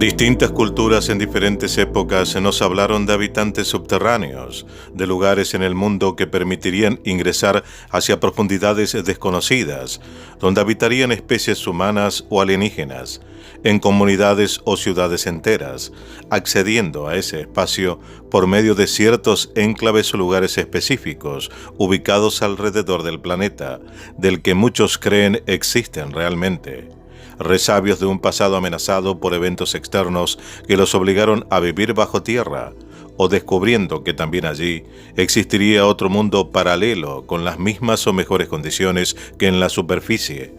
Distintas culturas en diferentes épocas nos hablaron de habitantes subterráneos, de lugares en el mundo que permitirían ingresar hacia profundidades desconocidas, donde habitarían especies humanas o alienígenas, en comunidades o ciudades enteras, accediendo a ese espacio por medio de ciertos enclaves o lugares específicos ubicados alrededor del planeta, del que muchos creen existen realmente. Resabios de un pasado amenazado por eventos externos que los obligaron a vivir bajo tierra, o descubriendo que también allí existiría otro mundo paralelo con las mismas o mejores condiciones que en la superficie,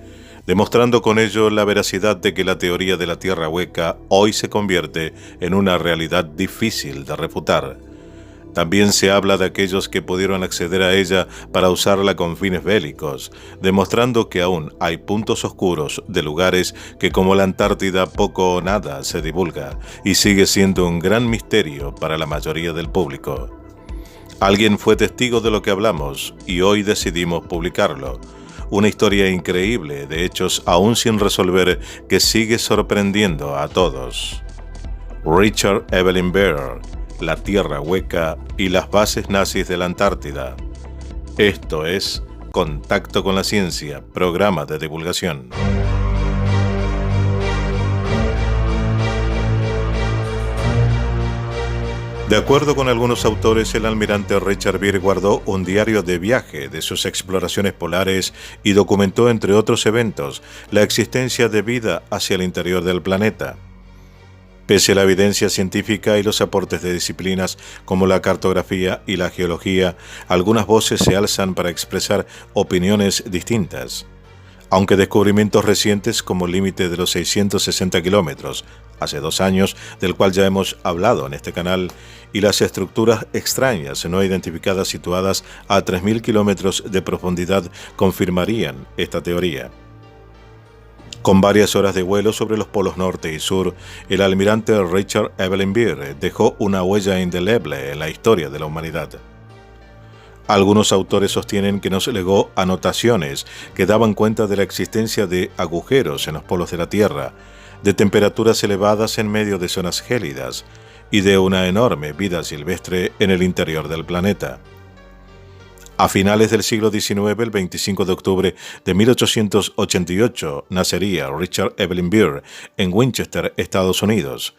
demostrando con ello la veracidad de que la teoría de la Tierra hueca hoy se convierte en una realidad difícil de refutar. También se habla de aquellos que pudieron acceder a ella para usarla con fines bélicos, demostrando que aún hay puntos oscuros de lugares que, como la Antártida, poco o nada se divulga y sigue siendo un gran misterio para la mayoría del público. Alguien fue testigo de lo que hablamos y hoy decidimos publicarlo. Una historia increíble de hechos aún sin resolver que sigue sorprendiendo a todos. Richard Evelyn Beer, la Tierra hueca y las bases nazis de la Antártida. Esto es Contacto con la Ciencia, programa de divulgación. De acuerdo con algunos autores, el almirante Richard Beer guardó un diario de viaje de sus exploraciones polares y documentó, entre otros eventos, la existencia de vida hacia el interior del planeta. Pese a la evidencia científica y los aportes de disciplinas como la cartografía y la geología, algunas voces se alzan para expresar opiniones distintas. Aunque descubrimientos recientes como el límite de los 660 kilómetros, hace 2 años, del cual ya hemos hablado en este canal, y las estructuras extrañas no identificadas situadas a 3.000 kilómetros de profundidad confirmarían esta teoría. Con varias horas de vuelo sobre los polos norte y sur, el almirante Richard Evelyn Beer dejó una huella indeleble en la historia de la humanidad. Algunos autores sostienen que nos legó anotaciones que daban cuenta de la existencia de agujeros en los polos de la Tierra, de temperaturas elevadas en medio de zonas gélidas y de una enorme vida silvestre en el interior del planeta. A finales del siglo XIX, el 25 de octubre de 1888, nacería Richard Evelyn Beer en Winchester, Estados Unidos.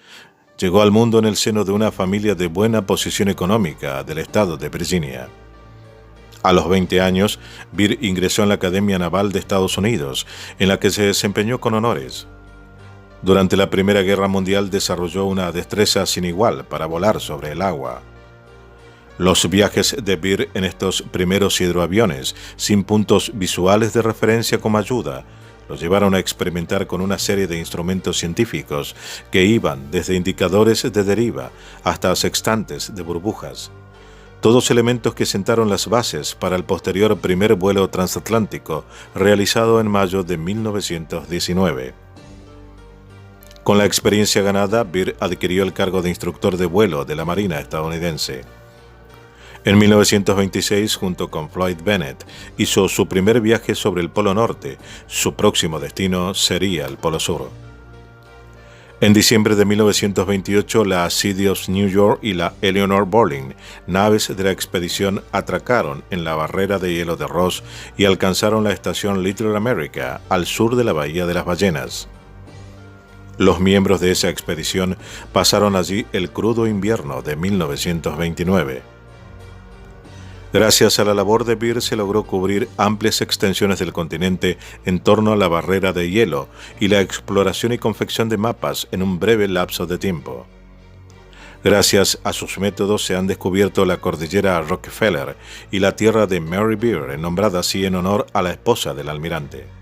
Llegó al mundo en el seno de una familia de buena posición económica del estado de Virginia. A los 20 años, Beer ingresó en la Academia Naval de Estados Unidos, en la que se desempeñó con honores. Durante la Primera Guerra Mundial desarrolló una destreza sin igual para volar sobre el agua. Los viajes de Beer en estos primeros hidroaviones, sin puntos visuales de referencia como ayuda, los llevaron a experimentar con una serie de instrumentos científicos que iban desde indicadores de deriva hasta sextantes de burbujas. Todos elementos que sentaron las bases para el posterior primer vuelo transatlántico realizado en mayo de 1919. Con la experiencia ganada, Beer adquirió el cargo de instructor de vuelo de la Marina estadounidense. En 1926, junto con Floyd Bennett, hizo su primer viaje sobre el Polo Norte. Su próximo destino sería el Polo Sur. En diciembre de 1928, la City of New York y la Eleanor Bolling, naves de la expedición, atracaron en la barrera de hielo de Ross y alcanzaron la estación Little America, al sur de la Bahía de las Ballenas. Los miembros de esa expedición pasaron allí el crudo invierno de 1929. Gracias a la labor de Beer se logró cubrir amplias extensiones del continente en torno a la barrera de hielo y la exploración y confección de mapas en un breve lapso de tiempo. Gracias a sus métodos se han descubierto la cordillera Rockefeller y la tierra de Mary Beer, nombrada así en honor a la esposa del almirante.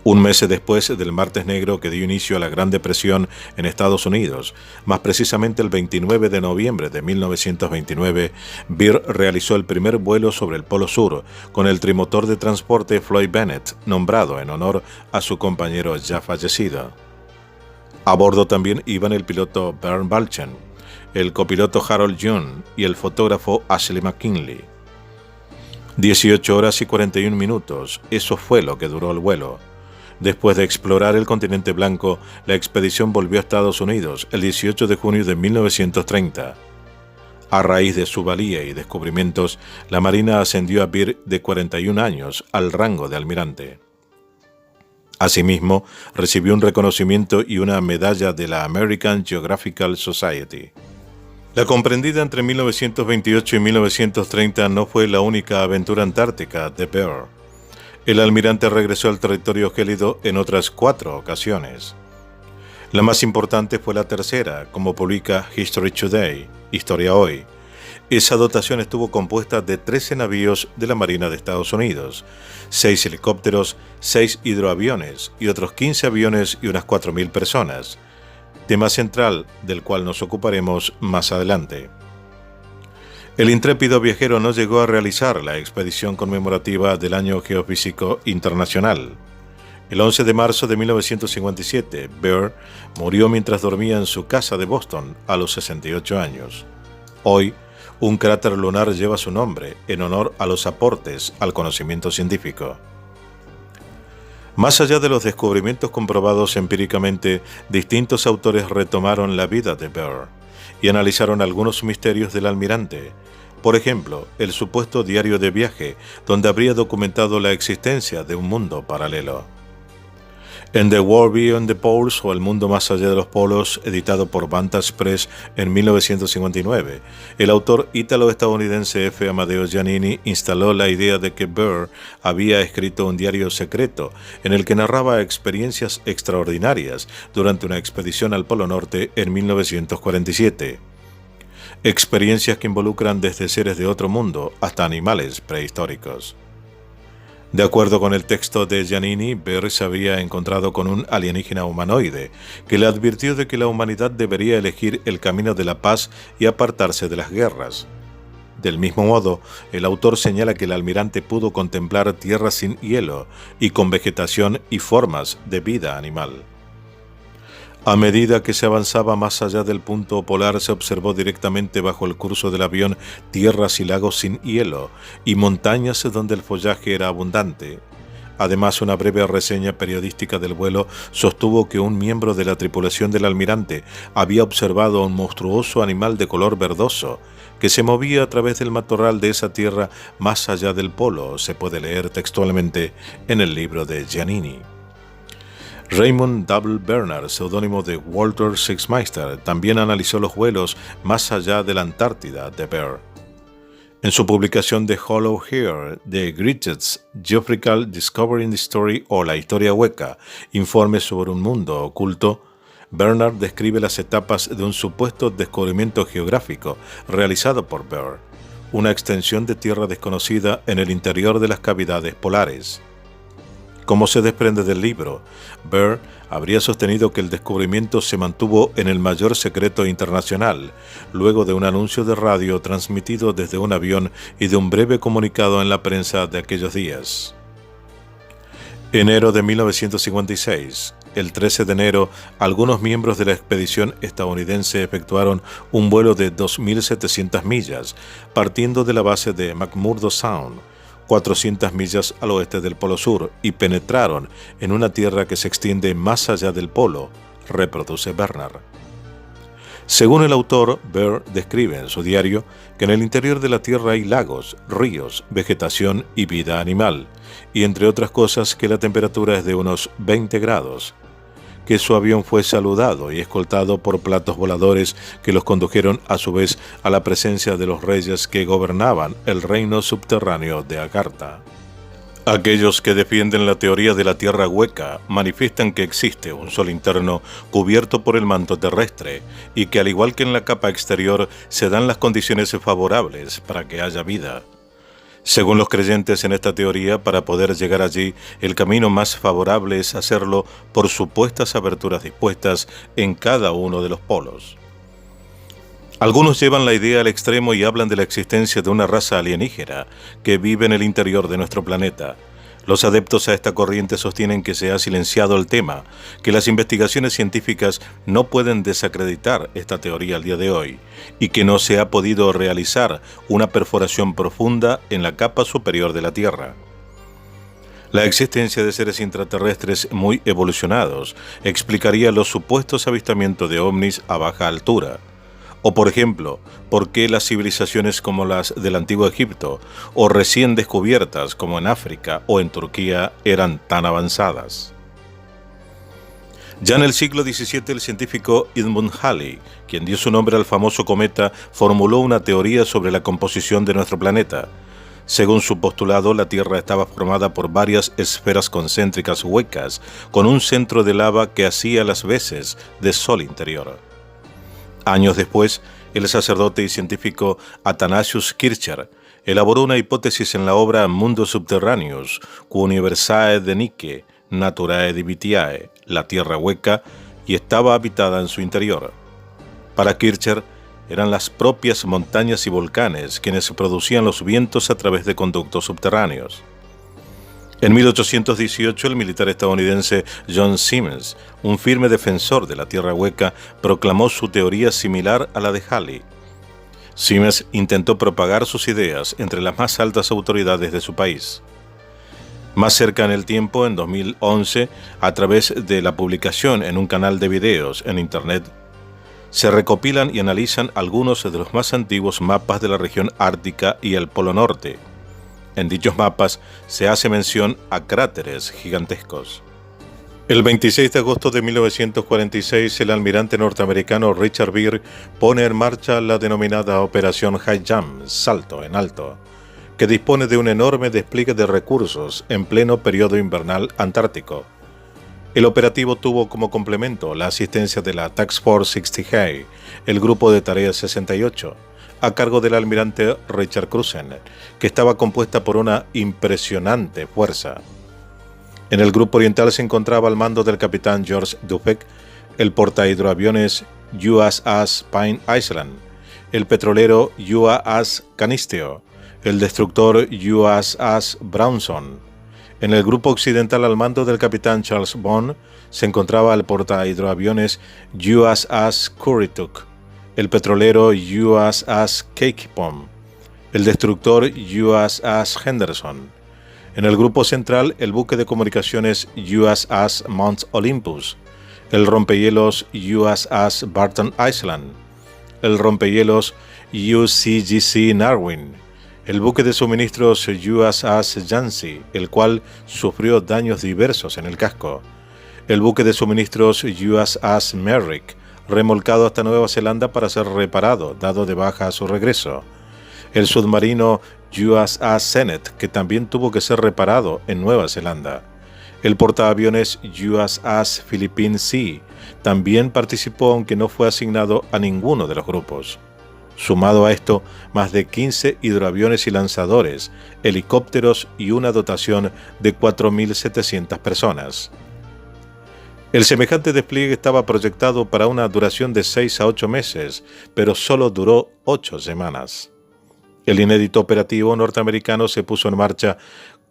Un mes después del Martes Negro que dio inicio a la Gran Depresión en Estados Unidos, más precisamente el 29 de noviembre de 1929, Beer realizó el primer vuelo sobre el Polo Sur con el trimotor de transporte Floyd Bennett, nombrado en honor a su compañero ya fallecido. A bordo también iban el piloto Bernd Balchen, el copiloto Harold Young y el fotógrafo Ashley McKinley. 18 horas y 41 minutos, eso fue lo que duró el vuelo. Después de explorar el continente blanco, la expedición volvió a Estados Unidos el 18 de junio de 1930. A raíz de su valía y descubrimientos, la Marina ascendió a Byrd de 41 años al rango de almirante. Asimismo, recibió un reconocimiento y una medalla de la American Geographical Society. La comprendida entre 1928 y 1930 no fue la única aventura antártica de Byrd. El almirante regresó al territorio gélido en otras 4 ocasiones. La más importante fue la tercera, como publica History Today, Historia Hoy. Esa dotación estuvo compuesta de 13 navíos de la Marina de Estados Unidos, 6 helicópteros, 6 hidroaviones y otros 15 aviones y unas 4.000 personas, tema central del cual nos ocuparemos más adelante. El intrépido viajero no llegó a realizar la expedición conmemorativa del Año Geofísico Internacional. El 11 de marzo de 1957, Byrd murió mientras dormía en su casa de Boston a los 68 años. Hoy, un cráter lunar lleva su nombre en honor a los aportes al conocimiento científico. Más allá de los descubrimientos comprobados empíricamente, distintos autores retomaron la vida de Byrd y analizaron algunos misterios del almirante. Por ejemplo, el supuesto diario de viaje, donde habría documentado la existencia de un mundo paralelo. En The World Beyond the Poles, o El mundo más allá de los polos, editado por Vantage Press en 1959, el autor ítalo-estadounidense F. Amadeo Giannini instaló la idea de que Byrd había escrito un diario secreto en el que narraba experiencias extraordinarias durante una expedición al Polo Norte en 1947. Experiencias que involucran desde seres de otro mundo hasta animales prehistóricos. De acuerdo con el texto de Giannini, Byrd se había encontrado con un alienígena humanoide que le advirtió de que la humanidad debería elegir el camino de la paz y apartarse de las guerras. Del mismo modo, el autor señala que el almirante pudo contemplar tierras sin hielo y con vegetación y formas de vida animal. A medida que se avanzaba más allá del punto polar, se observó directamente bajo el curso del avión tierras y lagos sin hielo y montañas donde el follaje era abundante. Además, una breve reseña periodística del vuelo sostuvo que un miembro de la tripulación del almirante había observado un monstruoso animal de color verdoso que se movía a través del matorral de esa tierra más allá del polo, se puede leer textualmente en el libro de Giannini. Raymond W. Bernard, seudónimo de Walter Sixmeister, también analizó los vuelos más allá de la Antártida de Byrd. En su publicación The Hollow Earth, The Greatest Geographical Discovery in the Story, o La historia hueca, informe sobre un mundo oculto, Bernard describe las etapas de un supuesto descubrimiento geográfico realizado por Byrd, una extensión de tierra desconocida en el interior de las cavidades polares. Como se desprende del libro, Byrd habría sostenido que el descubrimiento se mantuvo en el mayor secreto internacional, luego de un anuncio de radio transmitido desde un avión y de un breve comunicado en la prensa de aquellos días. Enero de 1956. El 13 de enero, algunos miembros de la expedición estadounidense efectuaron un vuelo de 2.700 millas, partiendo de la base de McMurdo Sound, 400 millas al oeste del Polo Sur, y penetraron en una tierra que se extiende más allá del polo, reproduce Bernard. Según el autor, Byrd describe en su diario que en el interior de la Tierra hay lagos, ríos, vegetación y vida animal, y entre otras cosas que la temperatura es de unos 20 grados, que su avión fue saludado y escoltado por platos voladores que los condujeron a su vez a la presencia de los reyes que gobernaban el reino subterráneo de Agartha. Aquellos que defienden la teoría de la Tierra hueca manifiestan que existe un sol interno cubierto por el manto terrestre y que, al igual que en la capa exterior, se dan las condiciones favorables para que haya vida. Según los creyentes en esta teoría, para poder llegar allí, el camino más favorable es hacerlo por supuestas aberturas dispuestas en cada uno de los polos. Algunos llevan la idea al extremo y hablan de la existencia de una raza alienígena que vive en el interior de nuestro planeta. Los adeptos a esta corriente sostienen que se ha silenciado el tema, que las investigaciones científicas no pueden desacreditar esta teoría al día de hoy, y que no se ha podido realizar una perforación profunda en la capa superior de la Tierra. La existencia de seres intraterrestres muy evolucionados explicaría los supuestos avistamientos de ovnis a baja altura. O por ejemplo, por qué las civilizaciones como las del antiguo Egipto o recién descubiertas como en África o en Turquía eran tan avanzadas. Ya en el siglo XVII el científico Edmund Halley, quien dio su nombre al famoso cometa, formuló una teoría sobre la composición de nuestro planeta. Según su postulado, la Tierra estaba formada por varias esferas concéntricas huecas, con un centro de lava que hacía las veces de sol interior. Años después, el sacerdote y científico Athanasius Kircher elaboró una hipótesis en la obra Mundus Subterraneus, Quo Universae Denique, Naturae Divitiae, la Tierra hueca, y estaba habitada en su interior. Para Kircher, eran las propias montañas y volcanes quienes producían los vientos a través de conductos subterráneos. En 1818, el militar estadounidense John Simmons, un firme defensor de la Tierra hueca, proclamó su teoría similar a la de Halley. Simmons intentó propagar sus ideas entre las más altas autoridades de su país. Más cerca en el tiempo, en 2011, a través de la publicación en un canal de videos en Internet, se recopilan y analizan algunos de los más antiguos mapas de la región ártica y el Polo Norte. En dichos mapas se hace mención a cráteres gigantescos. El 26 de agosto de 1946, el almirante norteamericano Richard Byrd pone en marcha la denominada Operación High Jump, Salto en Alto, que dispone de un enorme despliegue de recursos en pleno periodo invernal antártico. El operativo tuvo como complemento la asistencia de la Task Force 60G, el Grupo de Tareas 68, a cargo del almirante Richard Cruzen, que estaba compuesta por una impresionante fuerza. En el grupo oriental se encontraba al mando del capitán George Dufek, el portahidroaviones USS Pine Island, el petrolero USS Canisteo, el destructor USS Brownson. En el grupo occidental al mando del capitán Charles Bond se encontraba el portahidroaviones USS Currituck, el petrolero USS Cake Bomb, el destructor USS Henderson. En el grupo central el buque de comunicaciones USS Mount Olympus, el rompehielos USS Barton Island, el rompehielos UCGC Narwin, el buque de suministros USS Yancey, el cual sufrió daños diversos en el casco, el buque de suministros USS Merrick, remolcado hasta Nueva Zelanda para ser reparado, dado de baja a su regreso, el submarino USS Sennett, que también tuvo que ser reparado en Nueva Zelanda, el portaaviones USS Philippine Sea, también participó aunque no fue asignado a ninguno de los grupos. Sumado a esto, más de 15 hidroaviones y lanzadores, helicópteros y una dotación de 4.700 personas. El semejante despliegue estaba proyectado para una duración de 6 a 8 meses, pero solo duró 8 semanas. El inédito operativo norteamericano se puso en marcha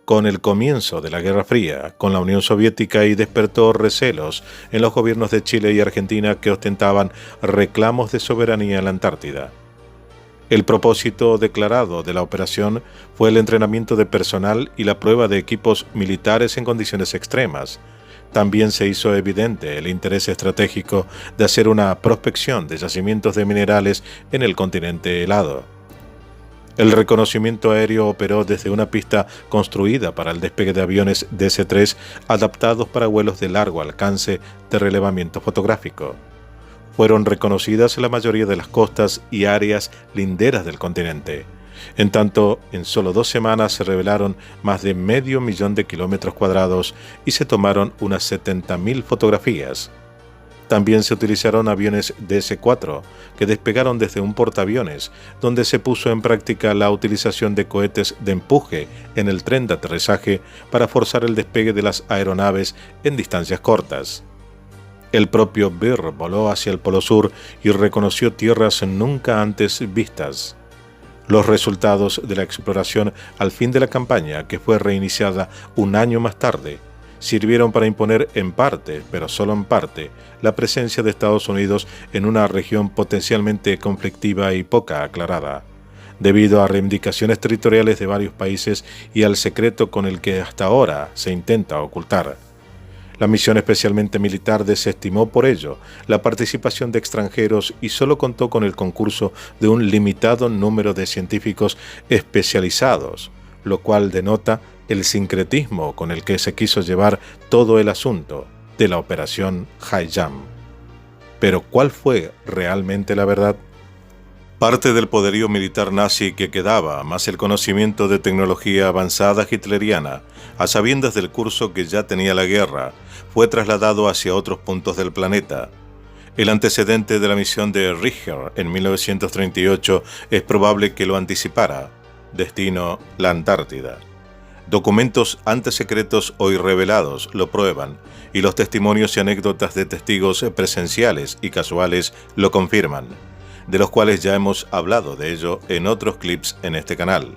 con el comienzo de la Guerra Fría con la Unión Soviética y despertó recelos en los gobiernos de Chile y Argentina que ostentaban reclamos de soberanía en la Antártida. El propósito declarado de la operación fue el entrenamiento de personal y la prueba de equipos militares en condiciones extremas. También se hizo evidente el interés estratégico de hacer una prospección de yacimientos de minerales en el continente helado. El reconocimiento aéreo operó desde una pista construida para el despegue de aviones DC-3 adaptados para vuelos de largo alcance de relevamiento fotográfico. Fueron reconocidas la mayoría de las costas y áreas linderas del continente. En tanto, en solo 2 semanas se revelaron más de 500.000 de kilómetros cuadrados y se tomaron unas 70.000 fotografías. También se utilizaron aviones DC-4 que despegaron desde un portaaviones, donde se puso en práctica la utilización de cohetes de empuje en el tren de aterrizaje para forzar el despegue de las aeronaves en distancias cortas. El propio Byrd voló hacia el Polo Sur y reconoció tierras nunca antes vistas. Los resultados de la exploración al fin de la campaña, que fue reiniciada un año más tarde, sirvieron para imponer en parte, pero solo en parte, la presencia de Estados Unidos en una región potencialmente conflictiva y poca aclarada. debido a reivindicaciones territoriales de varios países y al secreto con el que hasta ahora se intenta ocultar. La misión especialmente militar desestimó por ello la participación de extranjeros y solo contó con el concurso de un limitado número de científicos especializados, lo cual denota el sincretismo con el que se quiso llevar todo el asunto de la operación HighJump. Pero ¿cuál fue realmente la verdad? Parte del poderío militar nazi que quedaba, más el conocimiento de tecnología avanzada hitleriana, a sabiendas del curso que ya tenía la guerra, fue trasladado hacia otros puntos del planeta. El antecedente de la misión de Richter en 1938 es probable que lo anticipara. Destino: la Antártida. Documentos antes secretos hoy revelados lo prueban, y los testimonios y anécdotas de testigos presenciales y casuales lo confirman, de los cuales ya hemos hablado de ello en otros clips en este canal.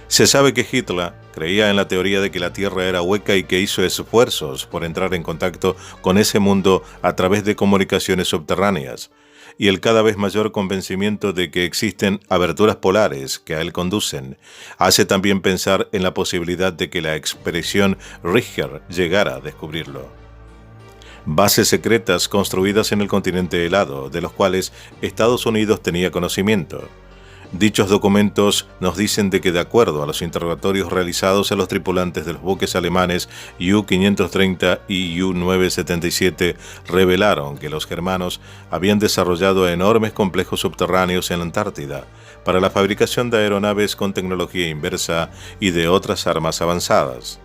Se sabe que Hitler creía en la teoría de que la Tierra era hueca y que hizo esfuerzos por entrar en contacto con ese mundo a través de comunicaciones subterráneas, y el cada vez mayor convencimiento de que existen aberturas polares que a él conducen, hace también pensar en la posibilidad de que la expedición Richter llegara a descubrirlo. Bases secretas construidas en el continente helado, de los cuales Estados Unidos tenía conocimiento. Dichos documentos nos dicen de que, de acuerdo a los interrogatorios realizados a los tripulantes de los buques alemanes U-530 y U-977, revelaron que los germanos habían desarrollado enormes complejos subterráneos en la Antártida para la fabricación de aeronaves con tecnología inversa y de otras armas avanzadas.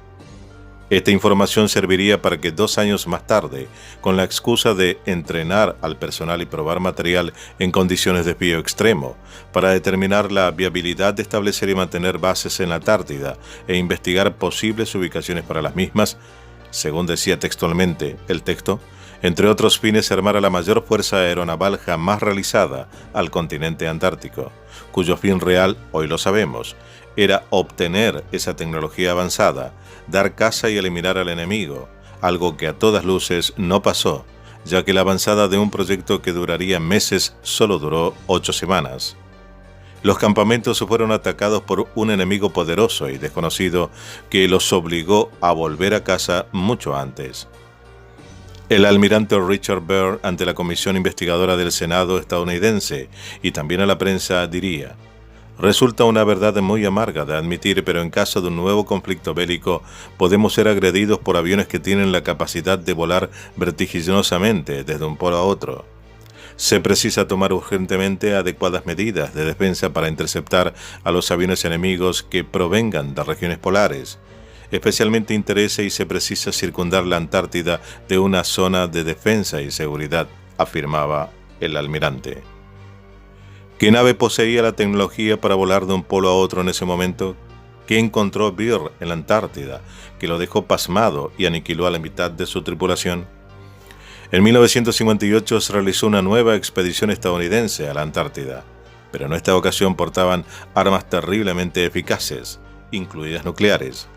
Esta información serviría para que 2 años más tarde, con la excusa de entrenar al personal y probar material en condiciones de frío extremo, para determinar la viabilidad de establecer y mantener bases en la Antártida e investigar posibles ubicaciones para las mismas, según decía textualmente el texto, entre otros fines armar a la mayor fuerza aeronaval jamás realizada al continente antártico, cuyo fin real, hoy lo sabemos, era obtener esa tecnología avanzada, dar caza y eliminar al enemigo, algo que a todas luces no pasó, ya que la avanzada de un proyecto que duraría meses solo duró 8 semanas. Los campamentos fueron atacados por un enemigo poderoso y desconocido que los obligó a volver a casa mucho antes. El almirante Richard Byrd, ante la comisión investigadora del Senado estadounidense y también a la prensa, diría: resulta una verdad muy amarga de admitir, pero en caso de un nuevo conflicto bélico, podemos ser agredidos por aviones que tienen la capacidad de volar vertiginosamente desde un polo a otro. Se precisa tomar urgentemente adecuadas medidas de defensa para interceptar a los aviones enemigos que provengan de regiones polares. Especialmente interesa y se precisa circundar la Antártida de una zona de defensa y seguridad, afirmaba el almirante. ¿Qué nave poseía la tecnología para volar de un polo a otro en ese momento? ¿Qué encontró Byrd en la Antártida que lo dejó pasmado y aniquiló a la mitad de su tripulación? En 1958 se realizó una nueva expedición estadounidense a la Antártida, pero en esta ocasión portaban armas terriblemente eficaces, incluidas nucleares.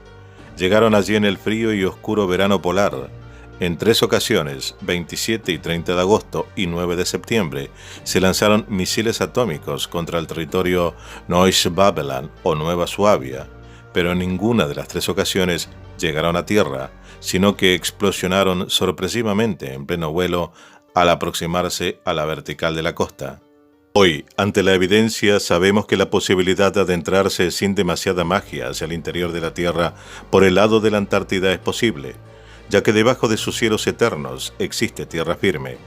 Llegaron allí en el frío y oscuro verano polar. En 3 ocasiones, 27 y 30 de agosto y 9 de septiembre, se lanzaron misiles atómicos contra el territorio Neuschwaben o Nueva Suabia, pero en ninguna de las 3 ocasiones llegaron a tierra, sino que explosionaron sorpresivamente en pleno vuelo al aproximarse a la vertical de la costa. Hoy, ante la evidencia, sabemos que la posibilidad de adentrarse sin demasiada magia hacia el interior de la Tierra por el lado de la Antártida es posible, ya que debajo de sus cielos eternos existe tierra firme,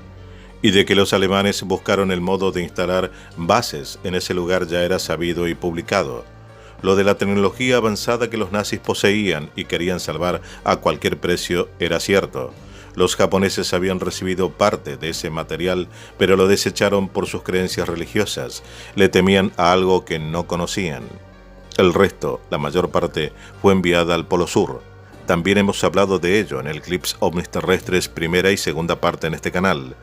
y de que los alemanes buscaron el modo de instalar bases en ese lugar ya era sabido y publicado. Lo de la tecnología avanzada que los nazis poseían y querían salvar a cualquier precio era cierto. Los japoneses habían recibido parte de ese material, pero lo desecharon por sus creencias religiosas. Le temían a algo que no conocían. El resto, la mayor parte, fue enviada al Polo Sur. También hemos hablado de ello en el Clips OVNIs Terrestres primera y segunda parte en este canal.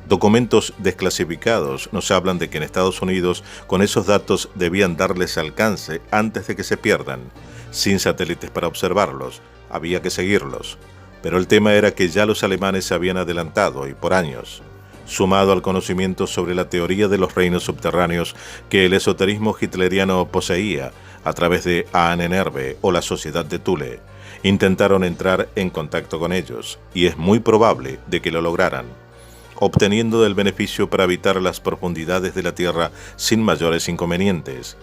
Documentos desclasificados nos hablan de que en Estados Unidos con esos datos debían darles alcance antes de que se pierdan. Sin satélites para observarlos, había que seguirlos. Pero el tema era que ya los alemanes se habían adelantado y por años. sumado al conocimiento sobre la teoría de los reinos subterráneos que el esoterismo hitleriano poseía a través de Ahnenerbe o la Sociedad de Thule, intentaron entrar en contacto con ellos, y es muy probable de que lo lograran, obteniendo el beneficio para habitar las profundidades de la Tierra sin mayores inconvenientes.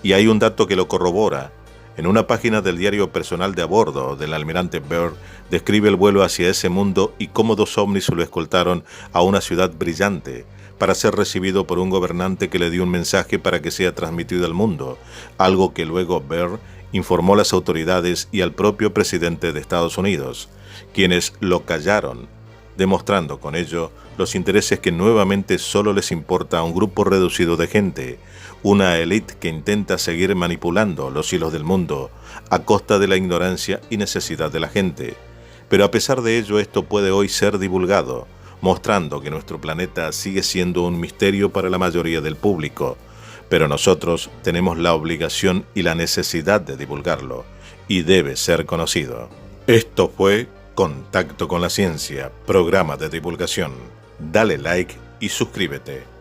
Y hay un dato que lo corrobora. En una página del diario personal de a bordo del almirante Byrd, describe el vuelo hacia ese mundo y cómo 2 ovnis lo escoltaron a una ciudad brillante para ser recibido por un gobernante que le dio un mensaje para que sea transmitido al mundo, algo que luego Byrd informó a las autoridades y al propio presidente de Estados Unidos, quienes lo callaron, demostrando con ello los intereses que nuevamente solo les importa a un grupo reducido de gente, una élite que intenta seguir manipulando los hilos del mundo a costa de la ignorancia y necesidad de la gente. Pero a pesar de ello, esto puede hoy ser divulgado, mostrando que nuestro planeta sigue siendo un misterio para la mayoría del público, pero nosotros tenemos la obligación y la necesidad de divulgarlo, y debe ser conocido. Esto fue Contacto con la Ciencia, programa de divulgación. Dale like y suscríbete.